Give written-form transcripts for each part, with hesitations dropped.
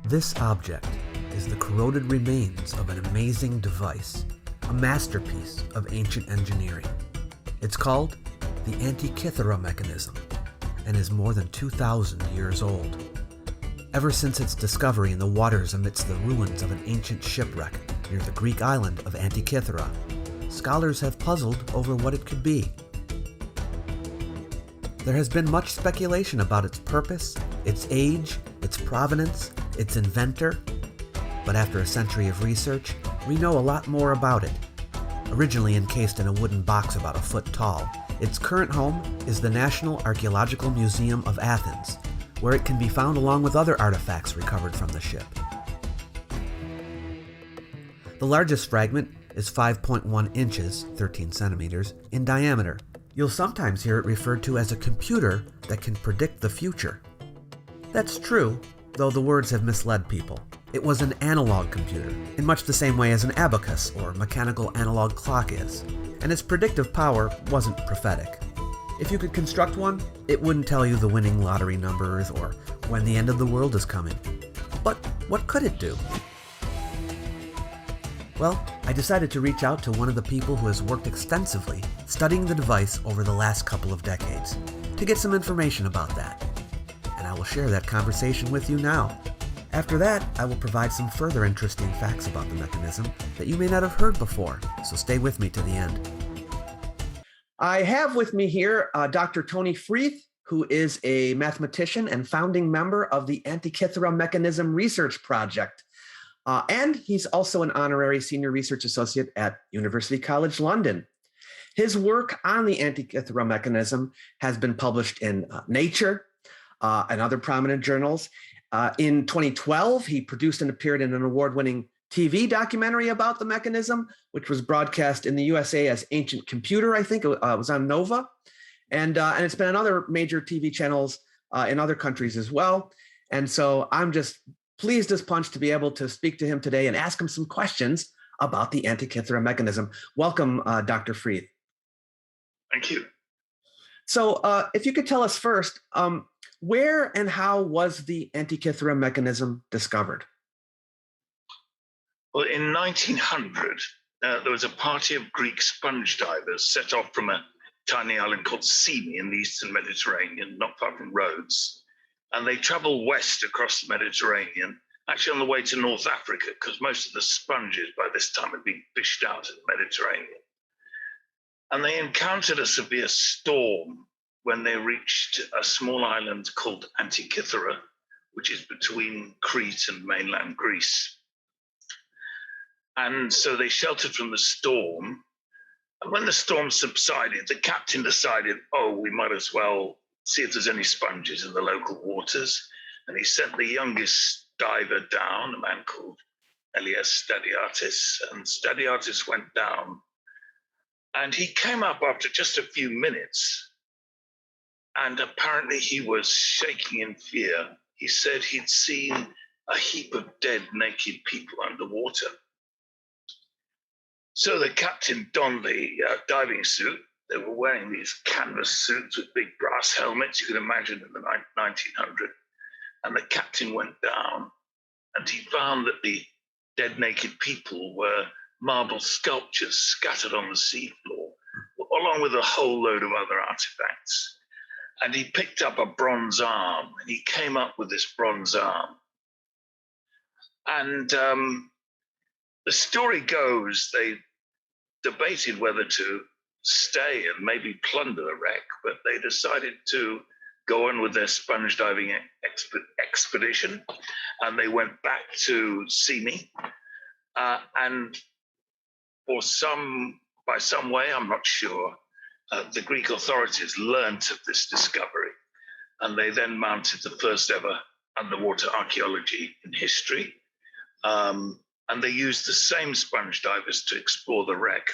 This object is the corroded remains of an amazing device, a masterpiece of ancient engineering. It's called the Antikythera Mechanism and is more than 2,000 years old. Ever since its discovery in the waters amidst the ruins of an ancient shipwreck near the Greek island of Antikythera, scholars have puzzled over what it could be. There has been much speculation about its purpose, its age, its provenance, its inventor, but after a century of research, we know a lot more about it. Originally encased in a wooden box about a foot tall, its current home is the National Archaeological Museum of Athens, where it can be found along with other artifacts recovered from the ship. The largest fragment is 5.1 inches, 13 centimeters, in diameter. You'll sometimes hear it referred to as a computer that can predict the future. That's true, though the words have misled people. It was an analog computer, in much the same way as an abacus or mechanical analog clock is, and its predictive power wasn't prophetic. If you could construct one, it wouldn't tell you the winning lottery numbers or when the end of the world is coming. But what could it do? Well, I decided to reach out to one of the people who has worked extensively studying the device over the last couple of decades to get some information about that. And I will share that conversation with you now. After that, I will provide some further interesting facts about the mechanism that you may not have heard before, so stay with me to the end. I have with me here Dr. Tony Freeth, who is a mathematician and founding member of the Antikythera Mechanism Research Project. And he's also an honorary senior research associate at University College London. His work on the Antikythera mechanism has been published in Nature and other prominent journals. In 2012, he produced and appeared in an award-winning TV documentary about the mechanism, which was broadcast in the USA as Ancient Computer, I think. It was on Nova. And it's been on other major TV channels in other countries as well. And so I'm just pleased as punch to be able to speak to him today and ask him some questions about the Antikythera mechanism. Welcome, Dr. Freeth. Thank you. So if you could tell us first, where and how was the Antikythera mechanism discovered? Well, in 1900, there was a party of Greek sponge divers set off from a tiny island called Symi in the eastern Mediterranean, not far from Rhodes. And they traveled west across the Mediterranean, actually on the way to North Africa, because most of the sponges by this time had been fished out in the Mediterranean. And they encountered a severe storm when they reached a small island called Antikythera, which is between Crete and mainland Greece. And so they sheltered from the storm. And when the storm subsided, the captain decided, we might as well see if there's any sponges in the local waters. And he sent the youngest diver down, a man called Elias Stadiatis. And Stadiatis went down. And he came up after just a few minutes. And apparently he was shaking in fear. He said he'd seen a heap of dead, naked people underwater. So the captain donned the diving suit. They were wearing these canvas suits with big brass helmets, you can imagine in the 1900. And the captain went down and he found that the dead naked people were marble sculptures scattered on the seafloor, along with a whole load of other artifacts. And he picked up a bronze arm and he came up with this bronze arm. And the story goes, they debated whether to stay and maybe plunder the wreck, but they decided to go on with their sponge diving expedition, and they went back to Symi. And by some way, I'm not sure, the Greek authorities learnt of this discovery, and they then mounted the first ever underwater archaeology in history. And they used the same sponge divers to explore the wreck.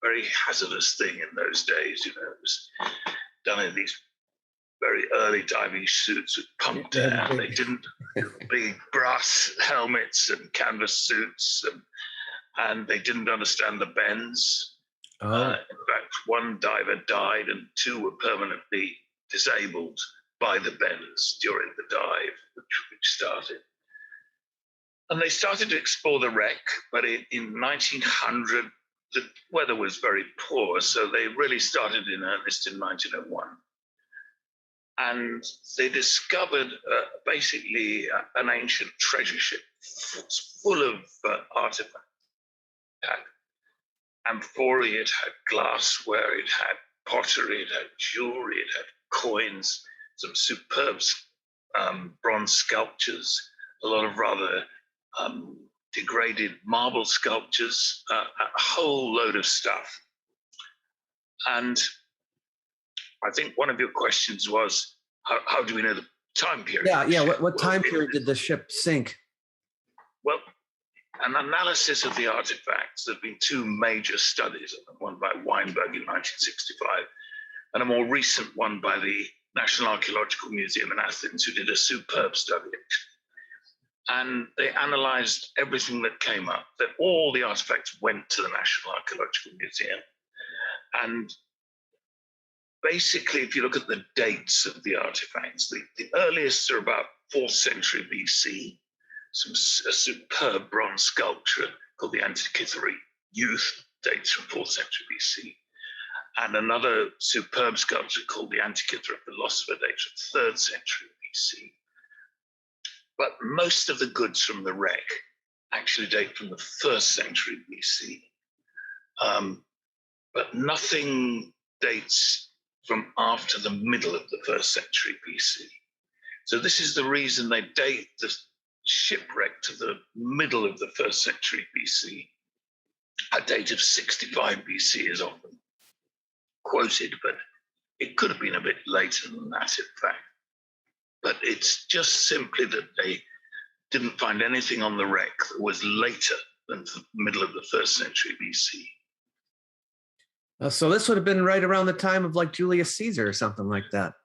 Very hazardous thing in those days, it was done in these very early diving suits with pumped air. They didn't big brass helmets and canvas suits, and they didn't understand the bends. In fact, one diver died and two were permanently disabled by the bends during the dive, which started. And they started to explore the wreck, but in 1900, the weather was very poor, so they really started in earnest in 1901. And they discovered basically an ancient treasure ship full of artifacts. It had amphorae, it had glassware, it had pottery, it had jewelry, it had coins, some superb bronze sculptures, a lot of rather degraded marble sculptures, a whole load of stuff. And I think one of your questions was, how do we know the time period? Yeah. What time period did the ship sink? Well, an analysis of the artifacts, there have been two major studies, one by Weinberg in 1965, and a more recent one by the National Archaeological Museum in Athens, who did a superb study. And they analyzed everything that came up, that all the artifacts went to the National Archaeological Museum. And basically, if you look at the dates of the artifacts, the earliest are about 4th century BC, a superb bronze sculpture called the Antikythera Youth, dates from 4th century BC, and another superb sculpture called the Antikythera Philosopher, dates from 3rd century BC. But most of the goods from the wreck actually date from the 1st century BC. But nothing dates from after the middle of the 1st century BC. So this is the reason they date the shipwreck to the middle of the 1st century BC. A date of 65 BC is often quoted, but it could have been a bit later than that, in fact. But it's just simply that they didn't find anything on the wreck that was later than the middle of the 1st century BC. So this would have been right around the time of like Julius Caesar or something like that.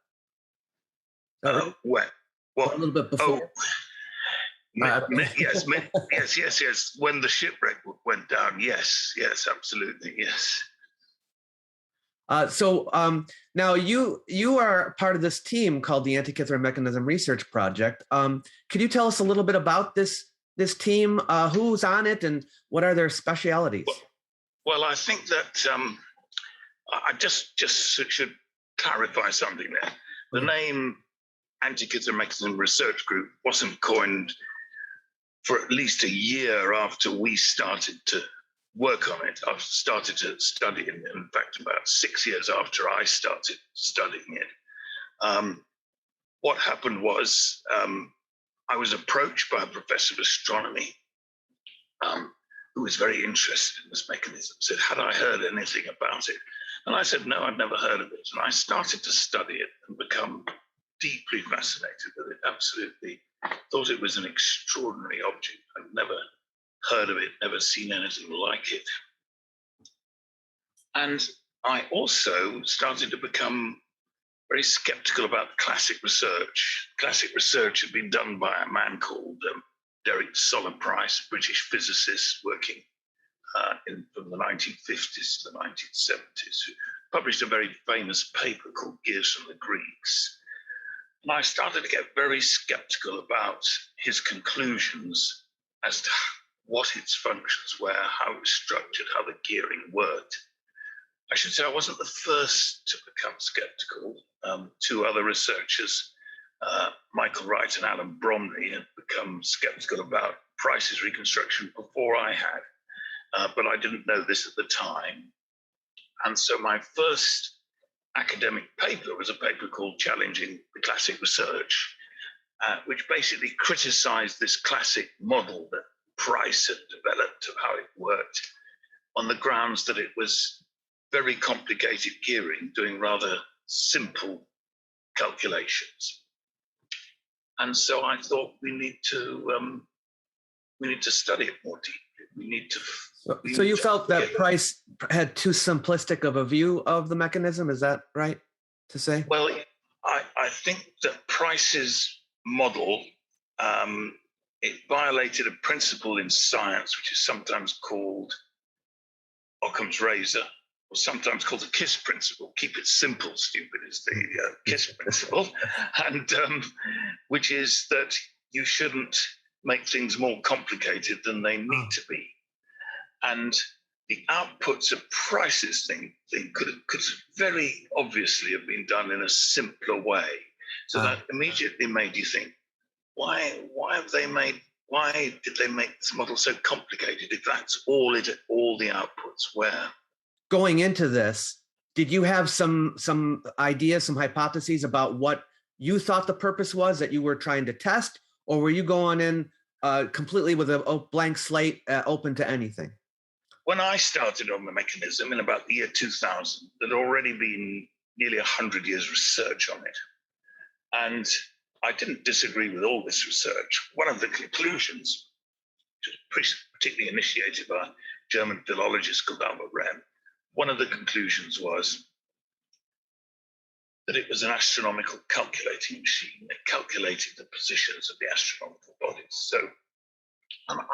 Well, a little bit before. Yes. When the shipwreck went down, yes, absolutely, yes. So now you are part of this team called the Antikythera Mechanism Research Project. Could you tell us a little bit about this team? Who's on it, and what are their specialities? Well, I think that I just should clarify something there. The name Antikythera Mechanism Research Group wasn't coined for at least a year after we started to work on it. I've started to study it, in fact, about 6 years after I started studying it. What happened was I was approached by a professor of astronomy who was very interested in this mechanism, said, had I heard anything about it? And I said, no, I'd never heard of it. And I started to study it and become deeply fascinated with it, absolutely. Thought it was an extraordinary object. I'd never heard of it, never seen anything like it. And I also started to become very skeptical about classic research. Classic research had been done by a man called Derek Soller-Price, a British physicist working from the 1950s to the 1970s, who published a very famous paper called Gears from the Greeks. And I started to get very skeptical about his conclusions as to what its functions were, how it was structured, how the gearing worked. I should say I wasn't the first to become skeptical. Two other researchers, Michael Wright and Alan Bromley, had become skeptical about Price's reconstruction before I had. But I didn't know this at the time. And so my first academic paper was a paper called Challenging the Classic Research, which basically criticized this classic model that Price had developed of how it worked on the grounds that it was very complicated gearing, doing rather simple calculations. And so I thought we need to study it more deeply. We need to. So you felt that Price had too simplistic of a view of the mechanism, is that right to say? Well, I think that Price's model, it violated a principle in science, which is sometimes called Occam's razor, or sometimes called the KISS principle. Keep it simple, stupid is the KISS principle, and which is that you shouldn't make things more complicated than they need to be. And the outputs of prices thing could very obviously have been done in a simpler way. So that immediately made you think, why did they make this model so complicated if that's all the outputs were? Going into this, did you have some ideas, some hypotheses about what you thought the purpose was that you were trying to test, or were you going in completely with a blank slate, open to anything? When I started on the mechanism in about the year 2000, there'd already been nearly 100 years research on it. And I didn't disagree with all this research. One of the conclusions, which was particularly initiated by a German philologist called Albert Rehm, one of the conclusions was that it was an astronomical calculating machine that calculated the positions of the astronomical bodies. So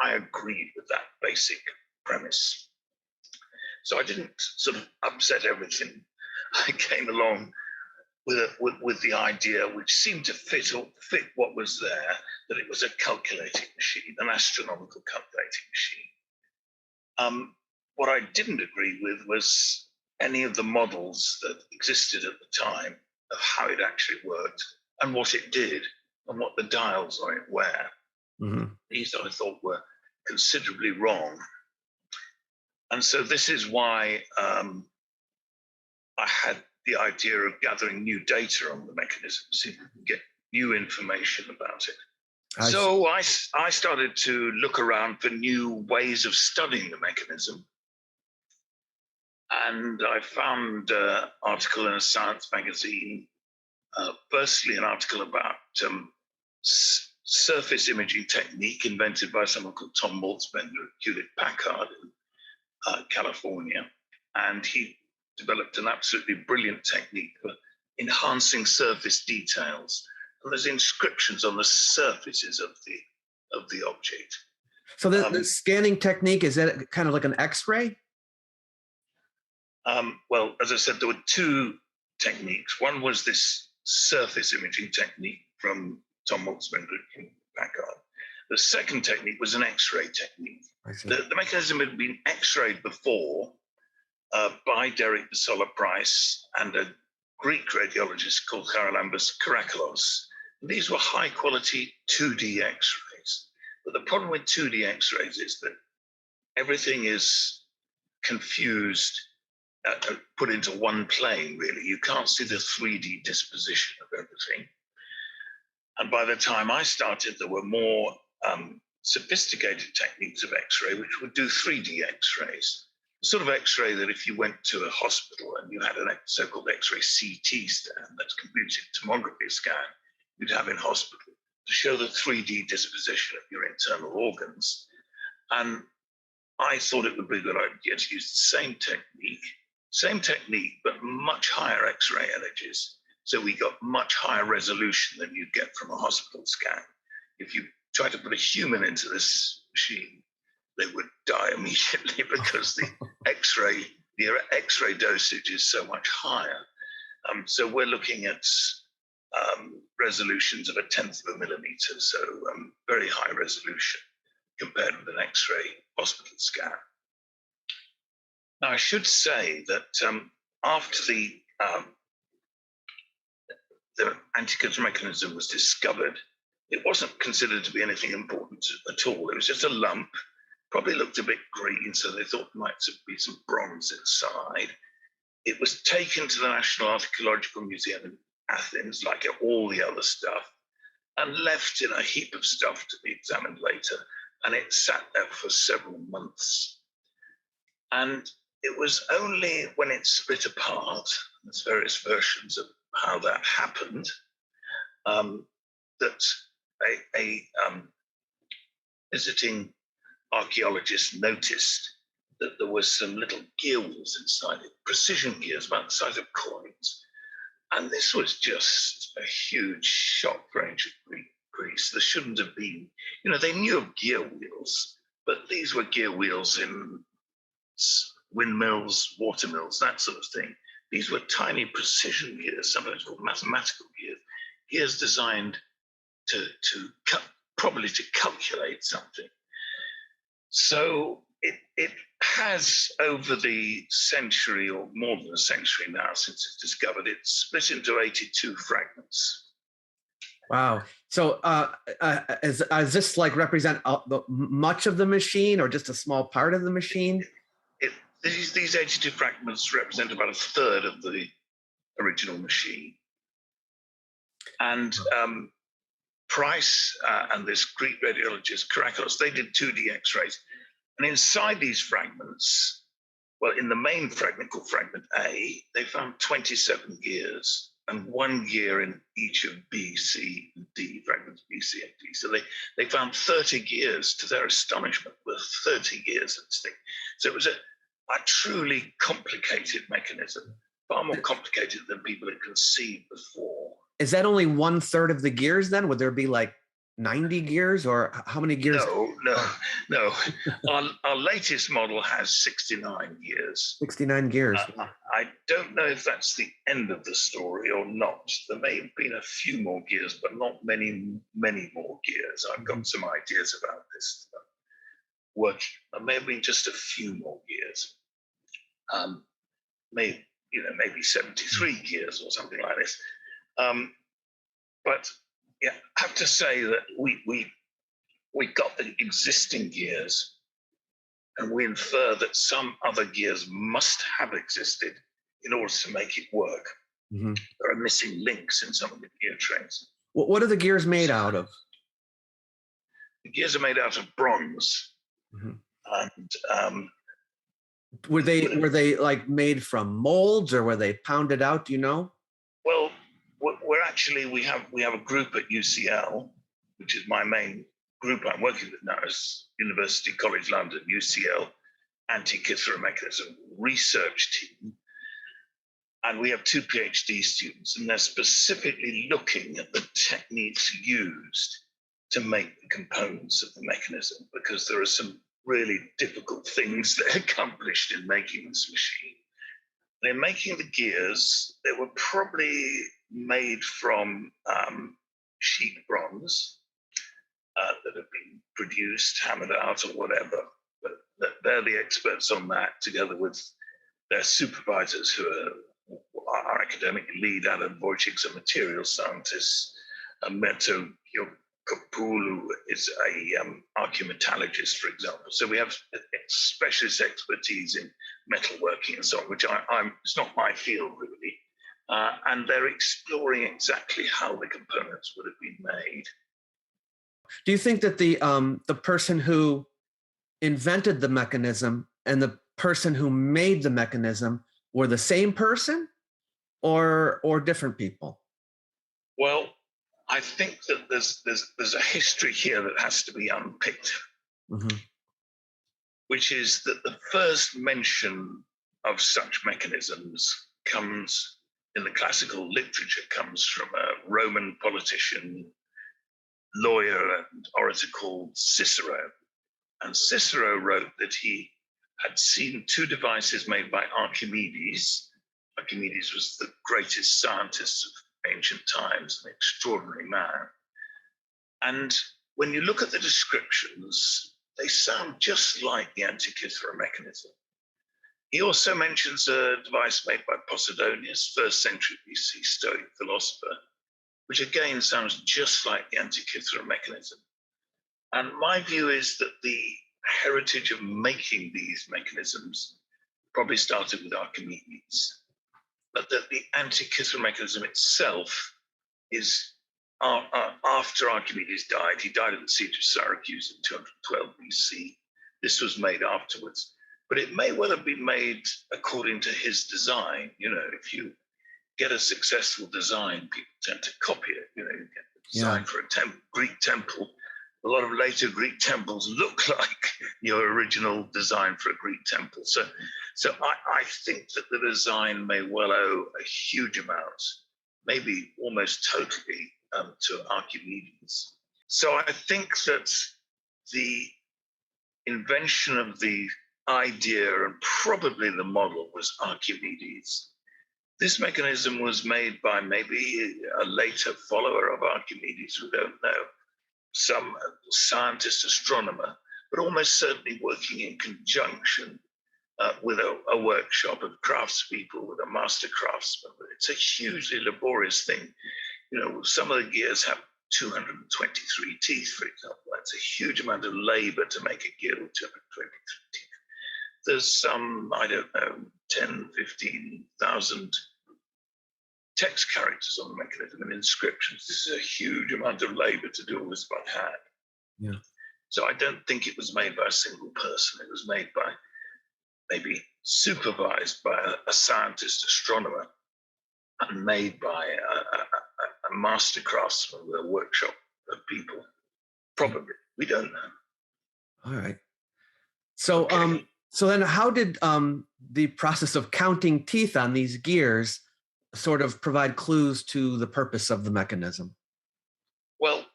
I agreed with that basic premise. So I didn't sort of upset everything. I came along with the idea, which seemed to fit what was there, that it was a calculating machine, an astronomical calculating machine. What I didn't agree with was any of the models that existed at the time of how it actually worked and what it did and what the dials on it were. Mm-hmm. These I thought were considerably wrong. And so this is why I had the idea of gathering new data on the mechanism, so you can get new information about it. So I started to look around for new ways of studying the mechanism. And I found an article in a science magazine, firstly an article about surface imaging technique invented by someone called Tom Maltzbender at Hewlett-Packard in California. And he developed an absolutely brilliant technique for enhancing surface details. And there's inscriptions on the surfaces of the object. So the scanning technique, is that kind of like an X-ray? Well, as I said, there were two techniques. One was this surface imaging technique from Tom Maltzbender at Hewlett-Packard. The second technique was an X-ray technique. The mechanism had been X-rayed before by Derek Basola Price and a Greek radiologist called Charalambos Karakalos. These were high-quality 2D X-rays. But the problem with 2D X-rays is that everything is confused, put into one plane, really. You can't see the 3D disposition of everything. And by the time I started, there were more sophisticated techniques of X-ray, which would do 3D X-rays. The sort of X-ray that if you went to a hospital and you had a so-called X-ray CT scan, that's computed tomography scan, you'd have in hospital to show the 3D disposition of your internal organs. And I thought it would be a good idea to use the same technique, but much higher X-ray energies. So we got much higher resolution than you'd get from a hospital scan. If you try to put a human into this machine, they would die immediately because the X-ray dosage is so much higher. So we're looking at resolutions of 1/10 of a millimeter, so very high resolution compared with an X-ray hospital scan. Now, I should say that after the Antikythera Mechanism was discovered, it wasn't considered to be anything important at all. It was just a lump, probably looked a bit green, so they thought there might be some bronze inside. It was taken to the National Archaeological Museum in Athens, like all the other stuff, and left in a heap of stuff to be examined later. And it sat there for several months. And it was only when it split apart, there's various versions of how that happened, that a visiting archaeologist noticed that there was some little gear wheels inside it, precision gears about the size of coins. And this was just a huge shock for ancient Greece. There shouldn't have been, they knew of gear wheels, but these were gear wheels in windmills, water mills, that sort of thing. These were tiny precision gears, sometimes called mathematical gears, gears designed to cut probably to calculate something. So it has, over the century, or more than a century now since it's discovered, it's split into 82 fragments. Wow. So is this like represent much of the machine or just a small part of the machine? These 82 fragments represent about a third of the original machine. And Price and this Greek radiologist, Krakos, they did 2D X-rays. And inside these fragments, well, in the main fragment called fragment A, they found 27 gears and 1 gear in each of B, C, and D, fragments B, C, and D. So they found 30 gears. To their astonishment, with 30 gears in this thing. So it was a truly complicated mechanism, far more complicated than people had conceived before. Is that only 1/3 of the gears then? Would there be like 90 gears, or how many gears? No. Our latest model has 69 gears. 69 gears. I don't know if that's the end of the story or not. There may have been a few more gears, but not many more gears. I've got some ideas about this working. There may have been just a few more gears. Maybe 73 gears or something like this. But yeah, I have to say that we got the existing gears, and we infer that some other gears must have existed in order to make it work. Mm-hmm. There are missing links in some of the gear trains. What are the gears made out of? The gears are made out of bronze. Mm-hmm. And were they like made from molds, or were they pounded out? Do you know? Well, we have a group at UCL, which is my main group I'm working with now, is University College London, UCL, Antikythera Mechanism research team. And we have 2 PhD students, and they're specifically looking at the techniques used to make the components of the mechanism, because there are some really difficult things that are accomplished in making this machine. And in making the gears, they were probably made from sheet bronze that have been produced, hammered out, or whatever. But they're the experts on that, together with their supervisors, who are our academic lead, Alan Wojcik's a materials scientist, and Meto Kopoulou is a archaeometallurgist, for example. So we have specialist expertise in metalworking and so on, which it's not my field really. And they're exploring exactly how the components would have been made. Do you think that the person who invented the mechanism and the person who made the mechanism were the same person, or different people? Well, I think that there's a history here that has to be unpicked, mm-hmm. which is that the first mention of such mechanisms comes in the classical literature, comes from a Roman politician, lawyer, and orator called Cicero. And Cicero wrote that he had seen 2 devices made by Archimedes. Archimedes was the greatest scientist of ancient times, an extraordinary man. And when you look at the descriptions, they sound just like the Antikythera mechanism. He also mentions a device made by Posidonius, 1st century BC Stoic philosopher, which again sounds just like the Antikythera mechanism. And my view is that the heritage of making these mechanisms probably started with Archimedes, but that the Antikythera mechanism itself is after Archimedes died. He died at the siege of Syracuse in 212 BC. This was made afterwards, but it may well have been made according to his design. If you get a successful design, people tend to copy it. You get the design for a Greek temple. A lot of later Greek temples look like your original design for a Greek temple. So I think that the design may well owe a huge amount, maybe almost totally, to Archimedes. So I think that the invention of the idea and probably the model was Archimedes. This mechanism was made by maybe a later follower of Archimedes, we don't know. some scientist, astronomer, but almost certainly working in conjunction with a workshop of craftspeople, with a master craftsman. It's a hugely laborious thing. Some of the gears have 223 teeth, for example. That's a huge amount of labor to make a gear with 223 teeth. There's some, I don't know, 10, 15,000 text characters on the mechanism and inscriptions. This is a huge amount of labor to do all this by hand. Yeah. So I don't think it was made by a single person. It was made by, maybe supervised by a scientist, astronomer, and made by a master craftsman with a workshop of people. Probably. We don't know. All right. So, Okay. so then how did the process of counting teeth on these gears sort of provide clues to the purpose of the mechanism? Well,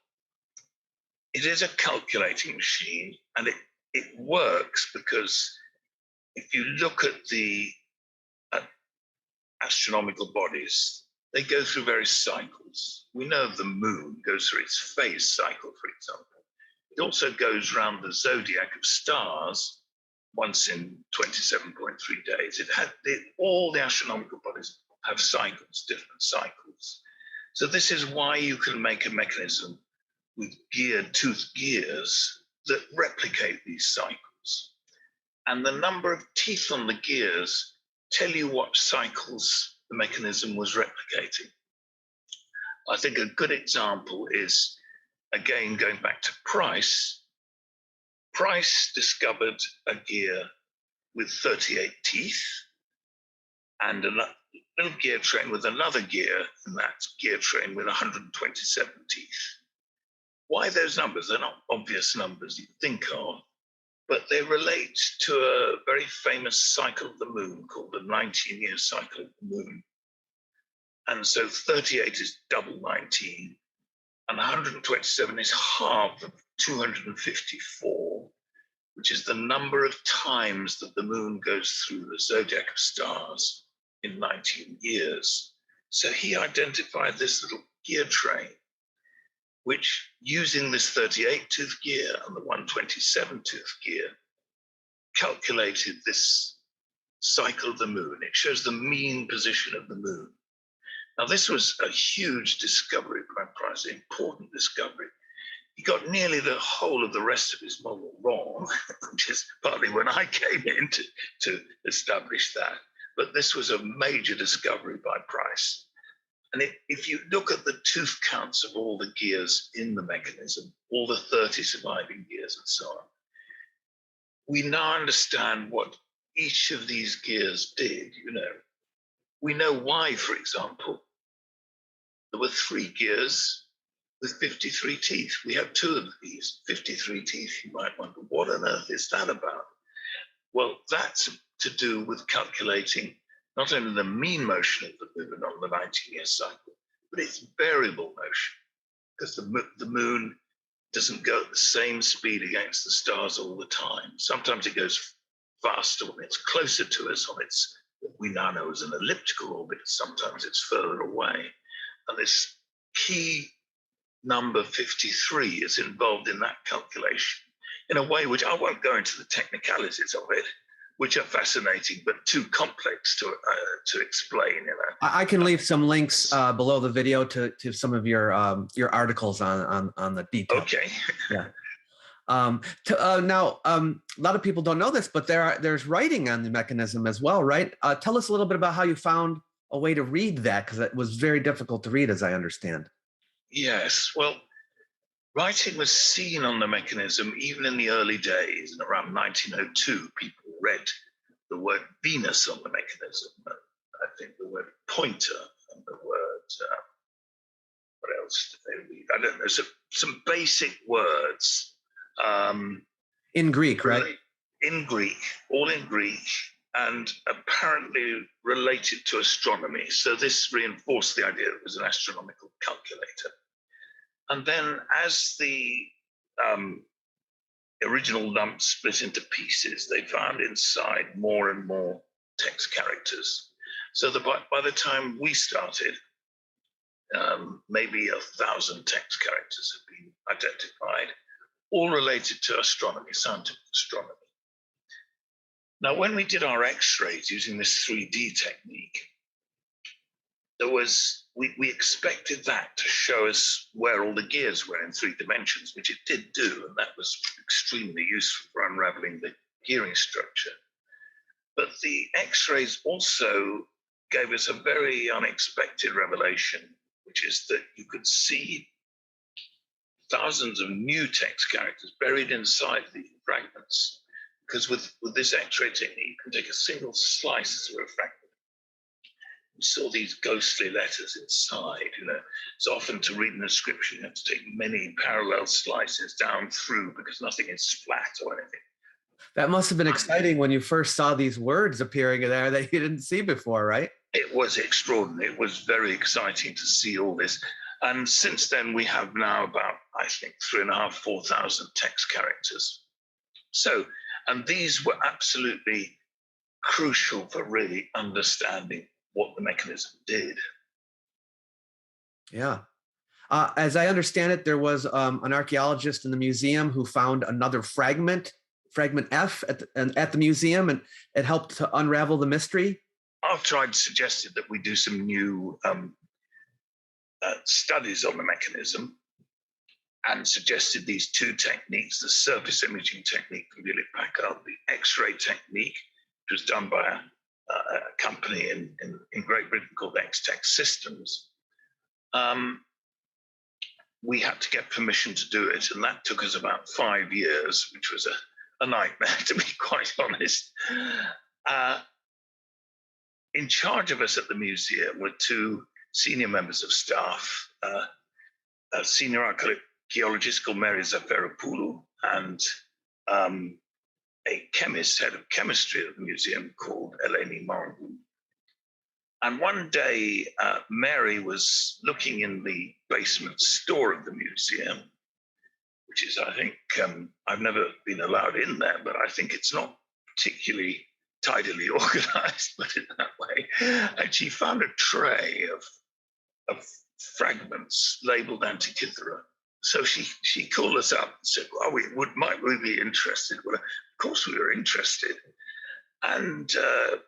it is a calculating machine, and it works because if you look at the astronomical bodies, they go through various cycles. We know the moon goes through its phase cycle, for example. It also goes around the zodiac of stars once in 27.3 days. All the astronomical bodies have cycles, different cycles. So this is why you can make a mechanism with toothed gears that replicate these cycles. And the number of teeth on the gears tell you what cycles the mechanism was replicating. I think a good example is, again, going back to Price. Price discovered a gear with 38 teeth and a little gear train with another gear, and that's gear train with 127 teeth. Why those numbers? They're not obvious numbers you think of, but they relate to a very famous cycle of the moon called the 19-year cycle of the moon. And so 38 is double 19, and 127 is half of 254, which is the number of times that the moon goes through the zodiac of stars in 19 years. So he identified this little gear train, which, using this 38-tooth gear and the 127-tooth gear, calculated this cycle of the moon. It shows the mean position of the moon. Now, this was a huge discovery by Price, an important discovery. He got nearly the whole of the rest of his model wrong, which is partly when I came in to establish that. But this was a major discovery by Price. And if you look at the tooth counts of all the gears in the mechanism, all the 30 surviving gears and so on, we now understand what each of these gears did. We know why, for example, there were 3 gears with 53 teeth. We have 2 of these, 53 teeth. You might wonder, what on earth is that about? Well, that's to do with calculating not only the mean motion of the moon on the 19-year cycle, but its variable motion, because the moon doesn't go at the same speed against the stars all the time. Sometimes it goes faster when it's closer to us on its, what we now know as an elliptical orbit. Sometimes it's further away. And this key number 53 is involved in that calculation in a way which I won't go into the technicalities of it, which are fascinating but too complex to explain. I can leave some links below the video to some of your articles on the details. Okay. Yeah. Now, a lot of people don't know this, but there's writing on the mechanism as well, right? Tell us a little bit about how you found a way to read that, because it was very difficult to read, as I understand. Yes. Well, writing was seen on the mechanism even in the early days. And around 1902, people read the word Venus on the mechanism. I think the word pointer and the word, what else did they read? I don't know, some basic words. In Greek, right? In Greek, all in Greek, and apparently related to astronomy. So this reinforced the idea that it was an astronomical calculator. And then as the original lump split into pieces, they found inside more and more text characters. So that by the time we started, maybe 1,000 text characters have been identified, all related to astronomy, scientific astronomy. Now, when we did our X-rays using this 3D technique, we expected that to show us where all the gears were in 3 dimensions, which it did do, and that was extremely useful for unraveling the gearing structure. But the X-rays also gave us a very unexpected revelation, which is that you could see thousands of new text characters buried inside the fragments. Because with this X-ray technique, you can take a single slice of a fragment. We saw these ghostly letters inside. So often to read an inscription, you have to take many parallel slices down through because nothing is flat or anything. That must have been exciting when you first saw these words appearing there that you didn't see before, right? It was extraordinary. It was very exciting to see all this. And since then, we have now about, I think, 3,500, 4,000 text characters. And these were absolutely crucial for really understanding what the mechanism did. Yeah. As I understand it, there was an archaeologist in the museum who found another fragment F at the museum, and it helped to unravel the mystery. After I'd suggested that we do some new studies on the mechanism and suggested these 2 techniques, the surface imaging technique from Hewlett-Packard, the X-ray technique, which was done by a company in Great Britain called X-Tech Systems, we had to get permission to do it. And that took us about 5 years, which was a nightmare, to be quite honest. In charge of us at the museum were 2 senior members of staff, a senior archaeologist called Mary Zaferopoulou and a chemist, head of chemistry at the museum called Eleni Morgan. And one day, Mary was looking in the basement store of the museum, which is, I think, I've never been allowed in there, but I think it's not particularly tidily organized, put it that way. And she found a tray of fragments labeled Antikythera. So she called us up and said, well, might we be interested? Well, of course we were interested. And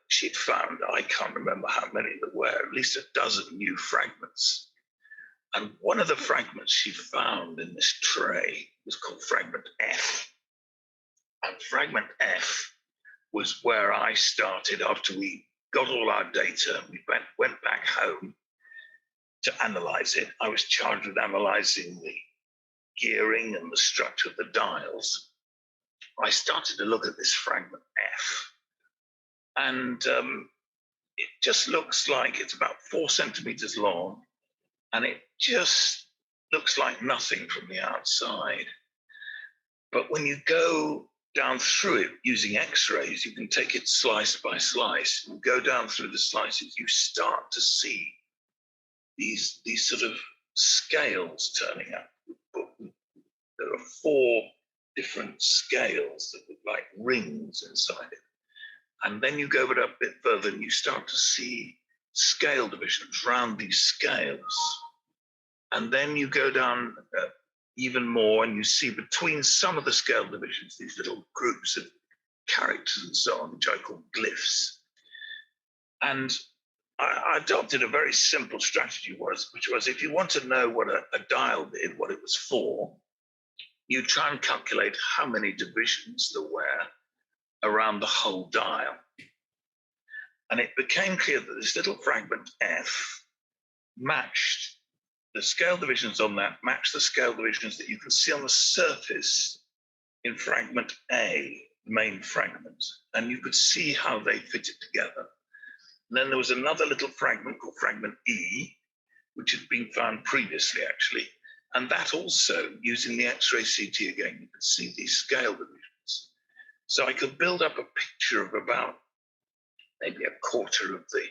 she'd found, I can't remember how many there were, at least a dozen new fragments. And one of the fragments she found in this tray was called fragment F. And fragment F was where I started after we got all our data. We went back home to analyze it. I was charged with analyzing the gearing and the structure of the dials. I started to look at this fragment F. And it just looks like it's about 4 centimeters long, and it just looks like nothing from the outside. But when you go down through it using X-rays, you can take it slice by slice. And go down through the slices, you start to see these sort of scales turning up. There are 4 different scales that look like rings inside it. And then you go a bit further and you start to see scale divisions around these scales. And then you go down even more and you see between some of the scale divisions, these little groups of characters and so on, which I call glyphs. And I adopted a very simple strategy, which was if you want to know what a dial did, what it was for, you try and calculate how many divisions there were around the whole dial. And it became clear that this little fragment F matched the scale divisions on that, matched the scale divisions that you can see on the surface in fragment A, the main fragment. And you could see how they fitted together. And then there was another little fragment called fragment E, which had been found previously, actually. And that also, using the X-ray CT again, you could see these scale divisions. So I could build up a picture of about maybe a quarter of the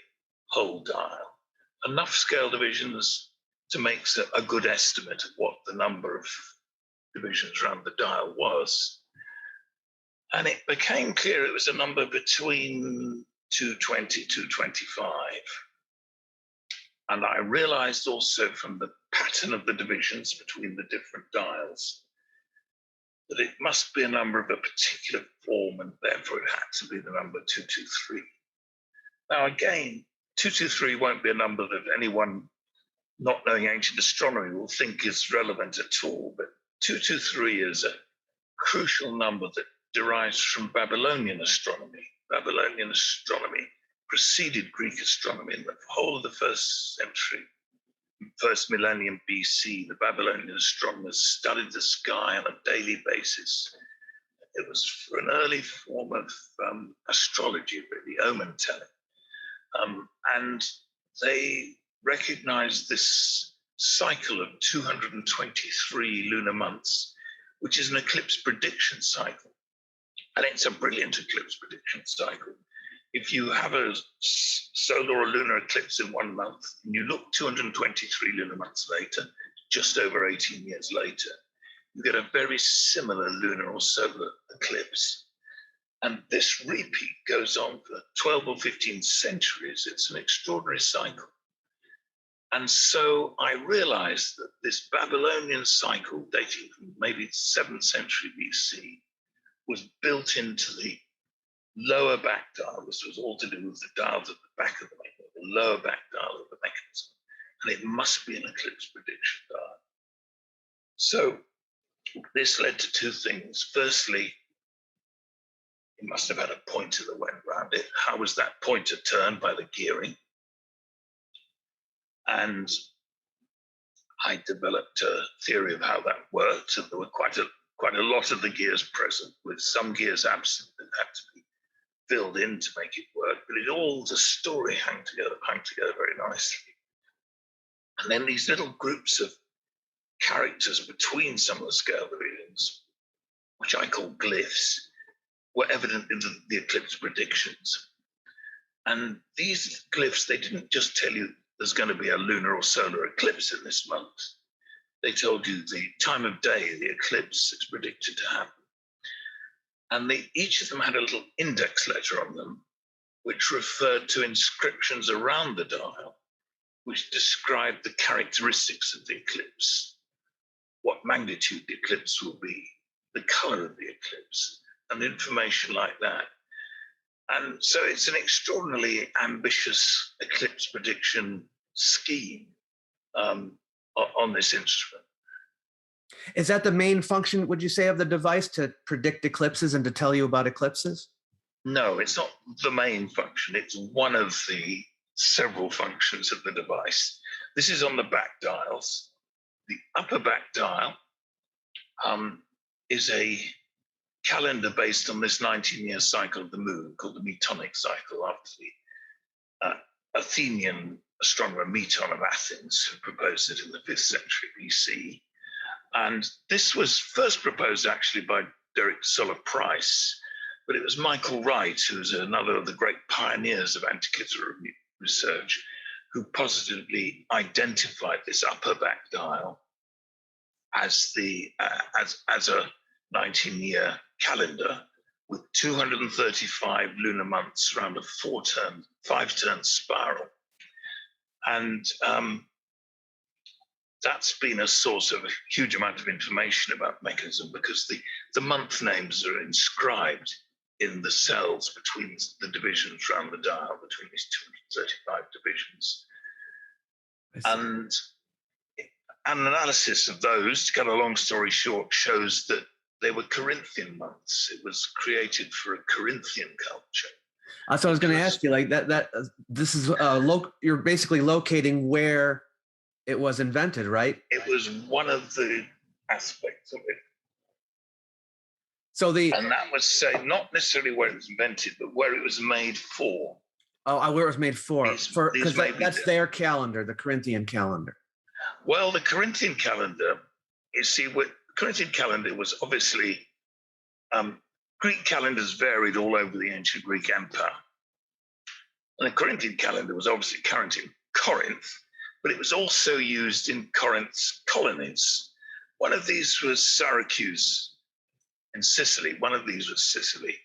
whole dial, enough scale divisions to make a good estimate of what the number of divisions around the dial was. And it became clear it was a number between 220, 225. And I realized also from the pattern of the divisions between the different dials that it must be a number of a particular form, and therefore it had to be the number 223. Now, again, 223 won't be a number that anyone not knowing ancient astronomy will think is relevant at all, but 223 is a crucial number that derives from Babylonian astronomy. Babylonian astronomy preceded Greek astronomy in the whole of the first century, first millennium BC. The Babylonian astronomers studied the sky on a daily basis. It was for an early form of astrology, really, omen telling. And they recognized this cycle of 223 lunar months, which is an eclipse prediction cycle. And it's a brilliant eclipse prediction cycle. If you have a solar or lunar eclipse in 1 month, and you look 223 lunar months later, just over 18 years later, you get a very similar lunar or solar eclipse. And this repeat goes on for 12 or 15 centuries. It's an extraordinary cycle. And so I realized that this Babylonian cycle, dating from maybe the 7th century BC, was built into the lower back dial. This was all to do with the dials at the back of the mechanism, the lower back dial of the mechanism. And it must be an eclipse prediction dial. So this led to two things. Firstly, it must have had a pointer that went around it. How was that pointer turned? By the gearing. And I developed a theory of how that worked. And there were quite a lot of the gears present, with some gears absent that had to be filled in to make it work. But it all, the story hung together very nicely. And then these little groups of characters between some of the scale divisions, which I call glyphs, were evident in the eclipse predictions. And these glyphs, they didn't just tell you there's going to be a lunar or solar eclipse in this month. They told you the time of day the eclipse is predicted to happen. And each of them had a little index letter on them, which referred to inscriptions around the dial, which described the characteristics of the eclipse, what magnitude the eclipse will be, the color of the eclipse, and information like that. And so it's an extraordinarily ambitious eclipse prediction scheme on this instrument. Is that the main function, would you say, of the device, to predict eclipses and to tell you about eclipses? No, it's not the main function. It's one of the several functions of the device. This is on the back dials. The upper back dial is a calendar based on this 19-year cycle of the moon called the Metonic cycle, after the Athenian astronomer Meton of Athens, who proposed it in the 5th century BC. And this was first proposed actually by Derek Solar Price, but it was Michael Wright, who's another of the great pioneers of Antikythera research, who positively identified this upper back dial as a 19-year calendar with 235 lunar months around a 5-turn spiral. And that's been a source of a huge amount of information about the mechanism, because the month names are inscribed in the cells between the divisions around the dial, between these 235 divisions. And an analysis of those, to cut a long story short, shows that they were Corinthian months. It was created for a Corinthian culture. So I was going to ask you, like this is you're basically locating where it was invented, right? It was one of the aspects of it. So and that was, say, not necessarily where it was invented, but where it was made for. Oh, where it was made for, because that's their calendar, the Corinthian calendar. Well, the Corinthian calendar, you see, Corinthian calendar was obviously, Greek calendars varied all over the ancient Greek Empire. And the Corinthian calendar was obviously current in Corinth, but it was also used in Corinth's colonies. One of these was Syracuse in Sicily. One of these was Sicily.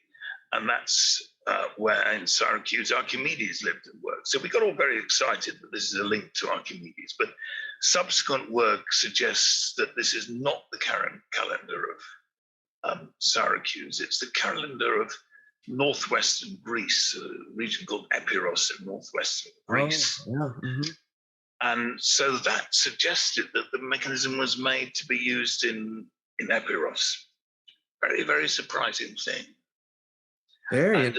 and that's where in Syracuse Archimedes lived and worked. So we got all very excited that this is a link to Archimedes, but subsequent work suggests that this is not the current calendar of Syracuse. It's the calendar of northwestern Greece, a region called Epirus in northwestern Greece. Oh, yeah. Mm-hmm. And so that suggested that the mechanism was made to be used in Epirus. Very, very surprising thing. Very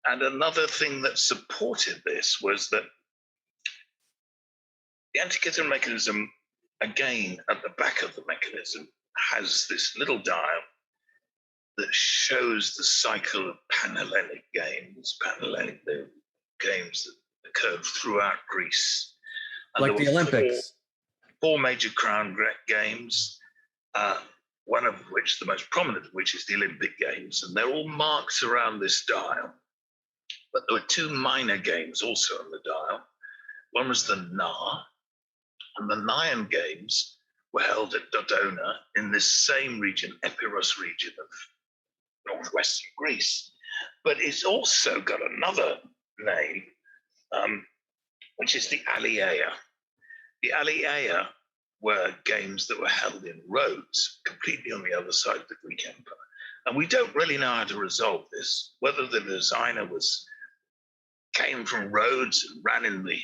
and another thing that supported this was that the Antikythera mechanism, again, at the back of the mechanism, has this little dial that shows the cycle of Panhellenic games, the games that occurred throughout Greece. And like the Olympics. Four major crown games, one of which, the most prominent of which, is the Olympic Games. And they're all marked around this dial. But there were two minor games also on the dial. One was the Na, and the Naian Games were held at Dodona in this same region, Epirus region of northwestern Greece. But it's also got another name, which is the Alliaea. The Alliaea were games that were held in Rhodes, completely on the other side of the Greek Empire. And we don't really know how to resolve this, whether the designer came from Rhodes and ran in the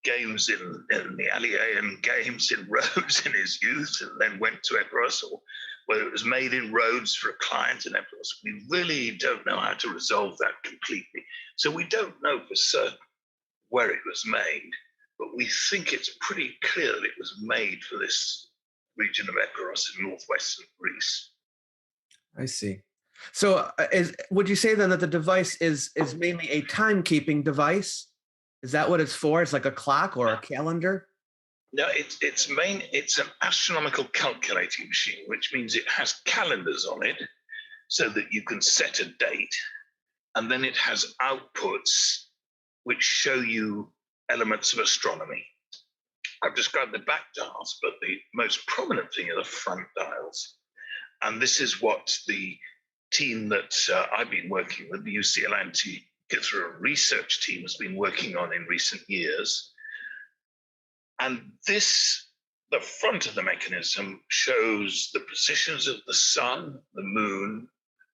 games in the Alliaean games in Rhodes in his youth and then went to Epirus, or whether it was made in Rhodes for a client in Epirus. We really don't know how to resolve that completely. So we don't know for certain where it was made, but we think it's pretty clear that it was made for this region of Epirus in northwestern Greece. I see. So would you say then that the device is mainly a timekeeping device? Is that what it's for? It's like a clock or a calendar? No, it's an astronomical calculating machine, which means it has calendars on it so that you can set a date, and then it has outputs which show you elements of astronomy. I've described the back dials, but the most prominent thing are the front dials. And this is what the team that I've been working with, the UCL Antikythera research team, has been working on in recent years. And the front of the mechanism shows the positions of the sun, the moon,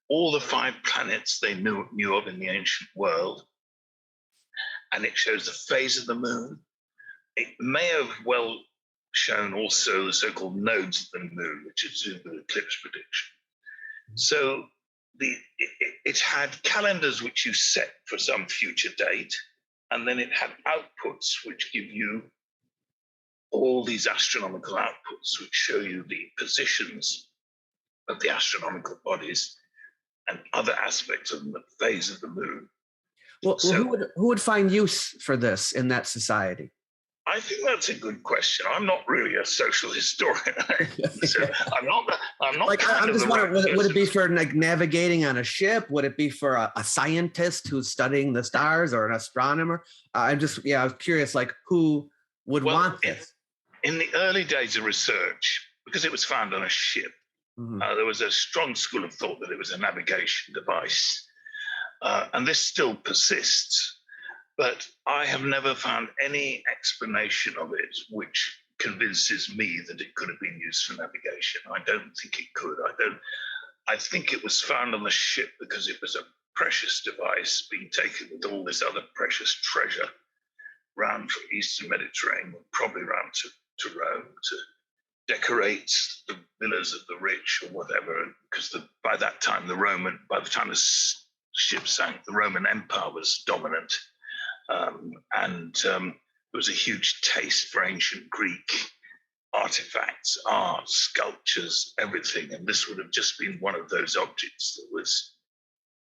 all the 5 planets they knew of in the ancient world. And it shows the phase of the moon. It may have well shown also the so-called nodes of the moon, which is doing the eclipse prediction. So it had calendars which you set for some future date, and then it had outputs which give you all these astronomical outputs which show you the positions of the astronomical bodies and other aspects of the phase of the moon. Well, who would find use for this in that society? I think that's a good question. I'm not really a social historian. So I'm not. Like, I'm just wondering, would it be for like navigating on a ship? Would it be for a scientist who's studying the stars, or an astronomer? I was curious, like, who would want this? In the early days of research, because it was found on a ship, there was a strong school of thought that it was a navigation device. And this still persists. But I have never found any explanation of it which convinces me that it could have been used for navigation. I don't think it could. I think it was found on the ship because it was a precious device being taken with all this other precious treasure round from Eastern Mediterranean, probably round to Rome, to decorate the villas of the rich or whatever. Because by the time the ship sank, the Roman Empire was dominant. And there was a huge taste for ancient Greek artifacts, art, sculptures, everything. And this would have just been one of those objects that was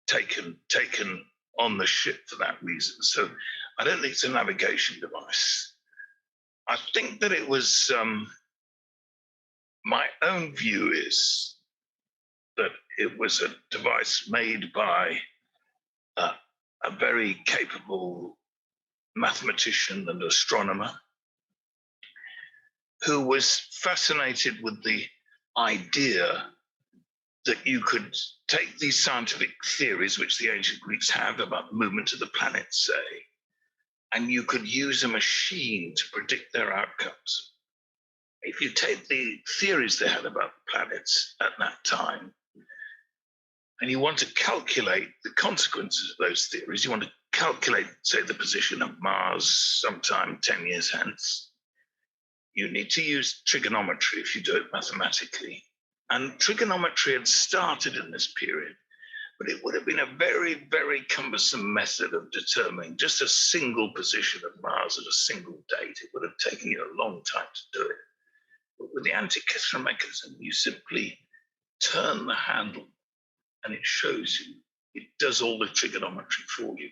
taken on the ship for that reason. So I don't think it's a navigation device. I think that it was, my own view is that it was a device made by a very capable mathematician and astronomer who was fascinated with the idea that you could take these scientific theories, which the ancient Greeks have about the movement of the planets, say, and you could use a machine to predict their outcomes. If you take the theories they had about the planets at that time, and you want to calculate the consequences of those theories, you want to calculate, say, the position of Mars sometime 10 years hence, you need to use trigonometry if you do it mathematically. And trigonometry had started in this period, but it would have been a very, very cumbersome method of determining just a single position of Mars at a single date. It would have taken you a long time to do it. But with the Antikythera mechanism, you simply turn the handle and it shows you, it does all the trigonometry for you.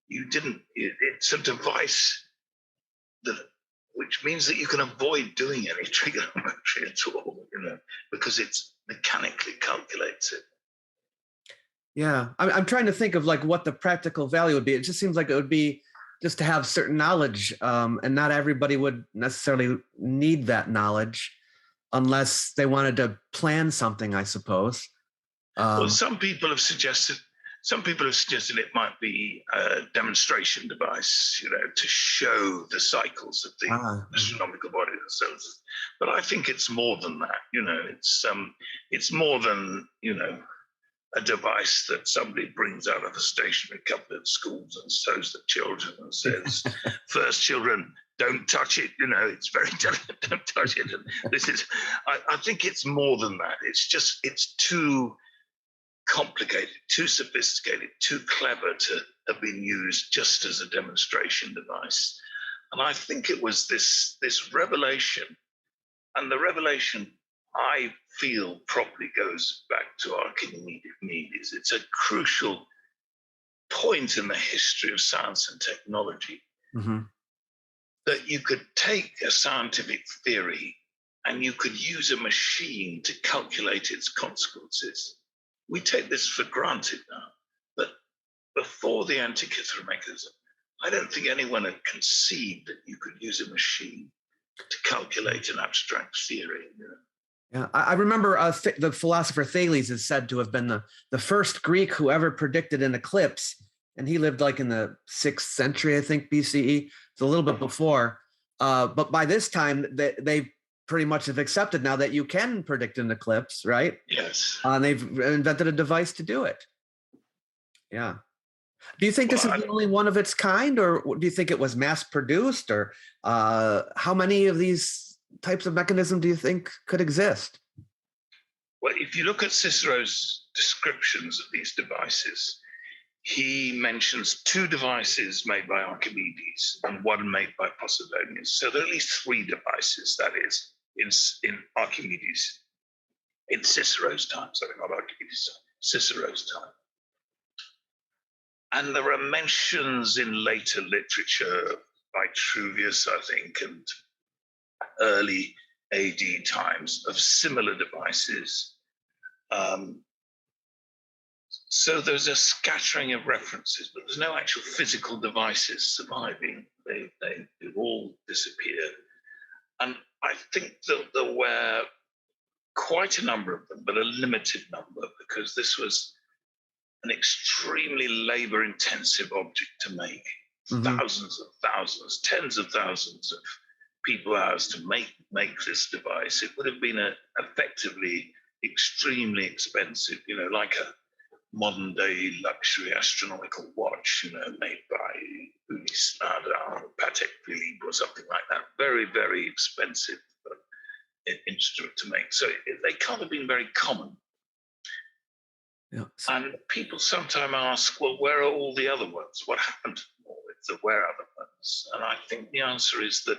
It's a device which means that you can avoid doing any trigonometry at all, because it's mechanically calculates it. Yeah, I'm trying to think of like what the practical value would be. It just seems like it would be just to have certain knowledge, and not everybody would necessarily need that knowledge unless they wanted to plan something, I suppose. Well, some people have suggested it might be a demonstration device, to show the cycles of the astronomical body themselves. But I think it's more than that. It's more than a device that somebody brings out of a stationery cupboard at schools and shows the children and says, "First, children, don't touch it. It's very delicate. Don't touch it." And this is. I think it's more than that. It's too complicated, too sophisticated, too clever to have been used just as a demonstration device. And I think it was this revelation, and the revelation I feel probably goes back to Archimedes. It's a crucial point in the history of science and technology, that you could take a scientific theory and you could use a machine to calculate its consequences. We take this for granted now, but before the Antikythera mechanism, I don't think anyone had conceived that you could use a machine to calculate an abstract theory. Yeah, I remember the philosopher Thales is said to have been the first Greek who ever predicted an eclipse, and he lived like in the 6th century, I think, BCE. It's a little bit before. But by this time, they pretty much have accepted now that you can predict an eclipse, right? Yes. And they've invented a device to do it. Yeah. Do you think this is the only one of its kind, or do you think it was mass produced, or how many of these types of mechanism do you think could exist? Well, if you look at Cicero's descriptions of these devices, he mentions 2 devices made by Archimedes and 1 made by Posidonius. So there are at least 3 devices, that is, in Archimedes, in Cicero's time, sorry, not Archimedes' time, Cicero's time. And there are mentions in later literature by Vitruvius, I think, and early AD times of similar devices. So there's a scattering of references, but there's no actual physical devices surviving. They've all disappeared. And I think that there were quite a number of them, but a limited number, because this was an extremely labor-intensive object to make. Thousands and thousands, tens of thousands of people hours to make this device. It would have been effectively extremely expensive, like a modern day luxury astronomical watch, made by Unisnada or Patek Philippe or something like that. Very, very expensive instrument to make. So they can't have been very common. Yeah. And people sometimes ask, well, where are all the other ones? What happened to them all? Where are the ones? And I think the answer is that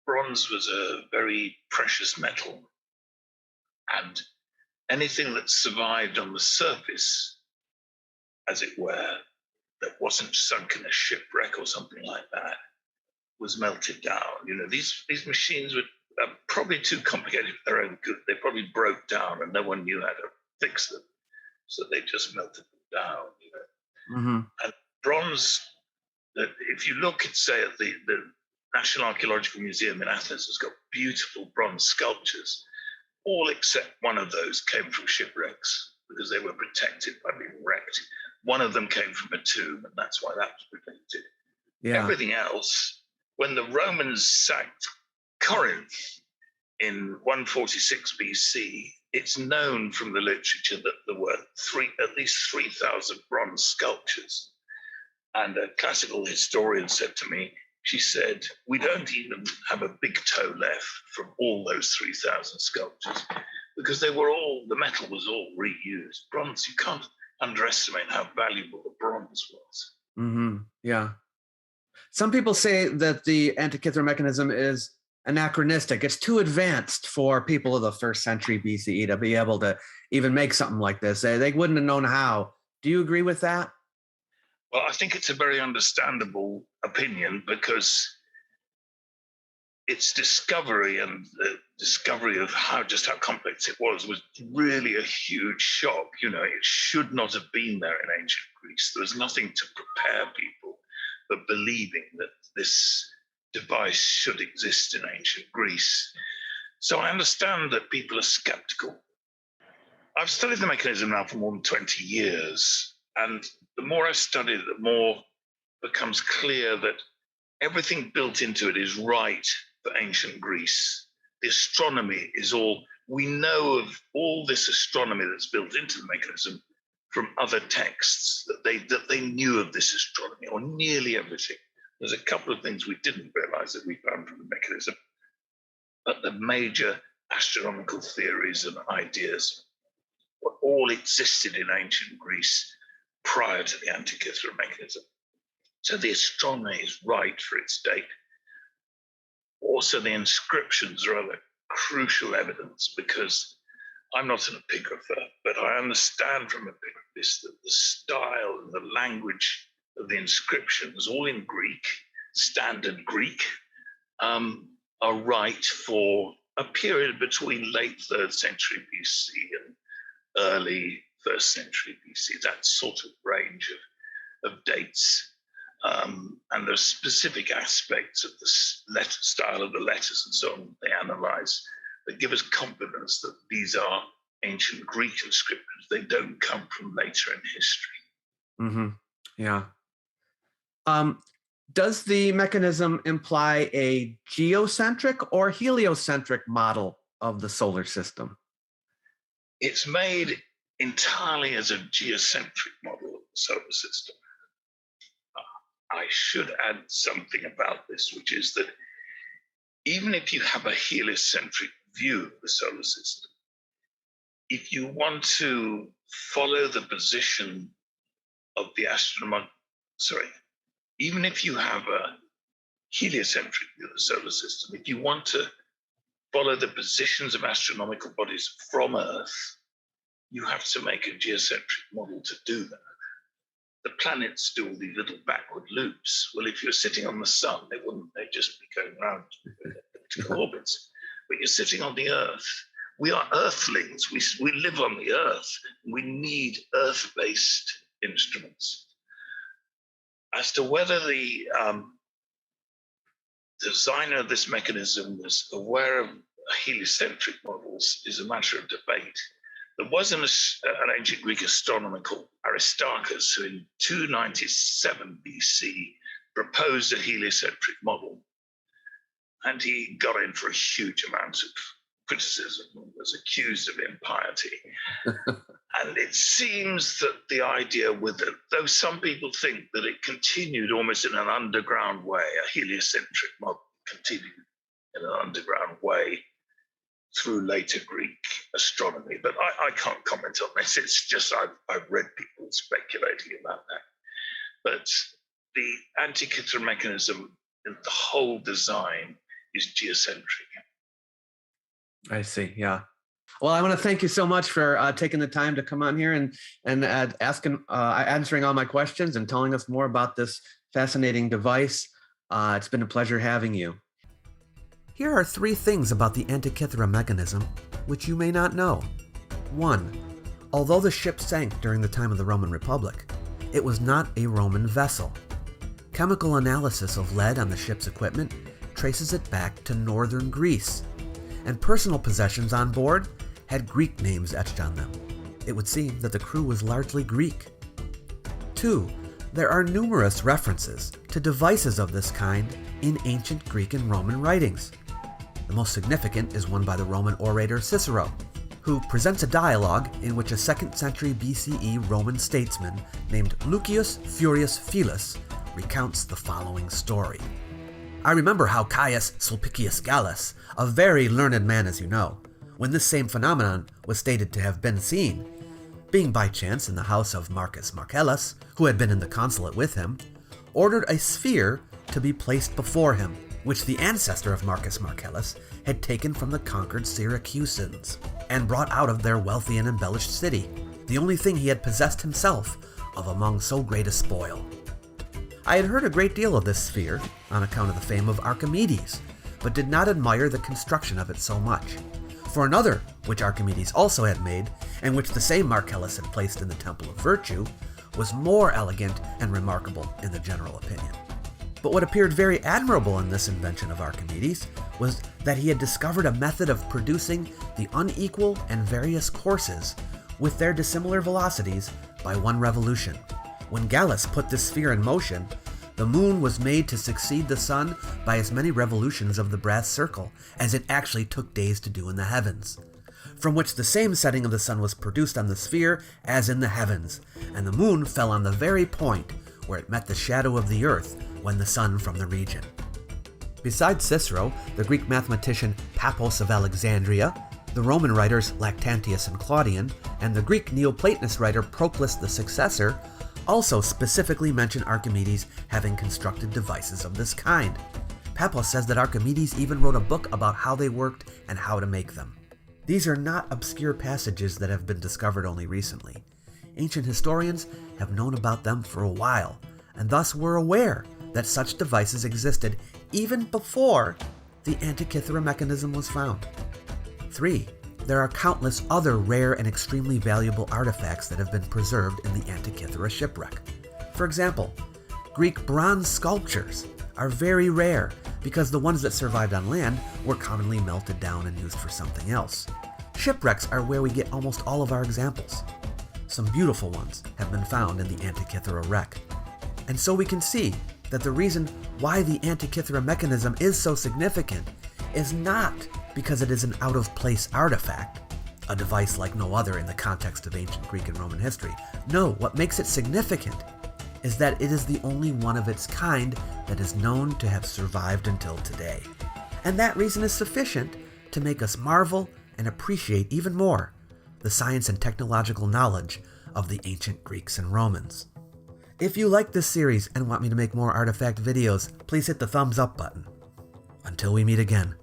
bronze was a very precious metal, and anything that survived on the surface, as it were, that wasn't sunk in a shipwreck or something like that, was melted down. These machines were probably too complicated for their own good. They probably broke down and no one knew how to fix them. So they just melted them down. And bronze, if you look at, say, at the National Archaeological Museum in Athens, has got beautiful bronze sculptures. all except one of those came from shipwrecks because they were protected by being wrecked. One of them came from a tomb, and that's why that was protected. Yeah. Everything else, when the Romans sacked Corinth in 146 BC, it's known from the literature that there were at least 3,000 bronze sculptures. And a classical historian said to me, she said, we don't even have a big toe left from all those 3,000 sculptures because the metal was all reused. Bronze, you can't underestimate how valuable the bronze was. Mm-hmm. Yeah. Some people say that the Antikythera mechanism is anachronistic. It's too advanced for people of the 1st century BCE to be able to even make something like this. They wouldn't have known how. Do you agree with that? Well, I think it's a very understandable opinion because its discovery and the discovery of how complex it was really a huge shock. It should not have been there in ancient Greece. There was nothing to prepare people for believing that this device should exist in ancient Greece. So I understand that people are skeptical. I've studied the mechanism now for more than 20 years, and the more I study it, the more it becomes clear that everything built into it is right for ancient Greece. The astronomy is we know of all this astronomy that's built into the mechanism from other texts, that they knew of this astronomy, or nearly everything. There's a couple of things we didn't realize that we found from the mechanism, but the major astronomical theories and ideas all existed in ancient Greece prior to the Antikythera mechanism. So the astronomy is right for its date. Also, the inscriptions are other crucial evidence because I'm not an epigrapher, but I understand from epigraphers that the style and the language of the inscriptions, all in Greek, standard Greek, are right for a period between late 3rd century BC and early 1st century BC, that sort of range of dates. And there's specific aspects of the style of the letters and so on they analyze that give us confidence that these are ancient Greek inscriptions. They don't come from later in history. Mm-hmm. Yeah. Does the mechanism imply a geocentric or heliocentric model of the solar system? It's made entirely as a geocentric model of the solar system. I should add something about this, which is that even if you have a heliocentric view of the solar system, if you want to follow the position of the even if you have a heliocentric view of the solar system, if you want to follow the positions of astronomical bodies from Earth, you have to make a geocentric model to do that. The planets do all these little backward loops. Well, if you're sitting on the sun, they'd just be going around elliptical orbits. But you're sitting on the Earth. We are Earthlings. We live on the Earth. We need Earth-based instruments. As to whether the designer of this mechanism was aware of heliocentric models is a matter of debate. There was an ancient Greek astronomer called Aristarchus who in 297 BC proposed a heliocentric model. And he got in for a huge amount of criticism and was accused of impiety. And it seems that the idea with it, though some people think that it continued almost in an underground way, a heliocentric model continued in an underground way through later Greek astronomy. But I can't comment on this. It's just I've read people speculating about that. But the Antikythera mechanism, the whole design is geocentric. I see. Yeah. Well, I want to thank you so much for taking the time to come on here and answering all my questions and telling us more about this fascinating device. It's been a pleasure having you. Here are 3 things about the Antikythera mechanism which you may not know. 1. Although the ship sank during the time of the Roman Republic, it was not a Roman vessel. Chemical analysis of lead on the ship's equipment traces it back to northern Greece. and personal possessions on board had Greek names etched on them. It would seem that the crew was largely Greek. 2. There are numerous references to devices of this kind in ancient Greek and Roman writings. The most significant is one by the Roman orator Cicero, who presents a dialogue in which a 2nd century BCE Roman statesman named Lucius Furius Philus recounts the following story. I remember how Caius Sulpicius Gallus, a very learned man as you know, when this same phenomenon was stated to have been seen, being by chance in the house of Marcus Marcellus, who had been in the consulate with him, ordered a sphere to be placed before him, which the ancestor of Marcus Marcellus had taken from the conquered Syracusans, and brought out of their wealthy and embellished city, the only thing he had possessed himself of among so great a spoil. I had heard a great deal of this sphere, on account of the fame of Archimedes, but did not admire the construction of it so much. For another, which Archimedes also had made, and which the same Marcellus had placed in the Temple of Virtue, was more elegant and remarkable in the general opinion. But what appeared very admirable in this invention of Archimedes was that he had discovered a method of producing the unequal and various courses with their dissimilar velocities by one revolution. When Gallus put this sphere in motion, the moon was made to succeed the sun by as many revolutions of the brass circle as it actually took days to do in the heavens, from which the same setting of the sun was produced on the sphere as in the heavens, and the moon fell on the very point where it met the shadow of the earth when the sun from the region. Besides Cicero, the Greek mathematician Pappos of Alexandria, the Roman writers Lactantius and Claudian, and the Greek Neoplatonist writer Proclus the Successor also specifically mention Archimedes having constructed devices of this kind. Pappos says that Archimedes even wrote a book about how they worked and how to make them. These are not obscure passages that have been discovered only recently. Ancient historians have known about them for a while, and thus were aware that such devices existed even before the Antikythera Mechanism was found. 3. There are countless other rare and extremely valuable artifacts that have been preserved in the Antikythera shipwreck. For example, Greek bronze sculptures are very rare because the ones that survived on land were commonly melted down and used for something else. Shipwrecks are where we get almost all of our examples. Some beautiful ones have been found in the Antikythera wreck. And so we can see that the reason why the Antikythera Mechanism is so significant is not because it is an out-of-place artifact, a device like no other in the context of ancient Greek and Roman history. No, what makes it significant is that it is the only one of its kind that is known to have survived until today. And that reason is sufficient to make us marvel and appreciate even more the science and technological knowledge of the ancient Greeks and Romans. If you like this series and want me to make more artifact videos, please hit the thumbs up button. Until we meet again.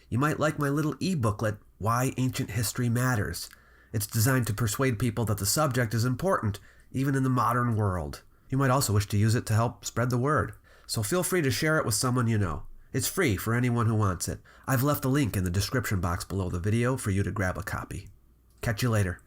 You might like my little e-booklet, Why Ancient History Matters. It's designed to persuade people that the subject is important, even in the modern world. You might also wish to use it to help spread the word. So feel free to share it with someone you know. It's free for anyone who wants it. I've left a link in the description box below the video for you to grab a copy. Catch you later.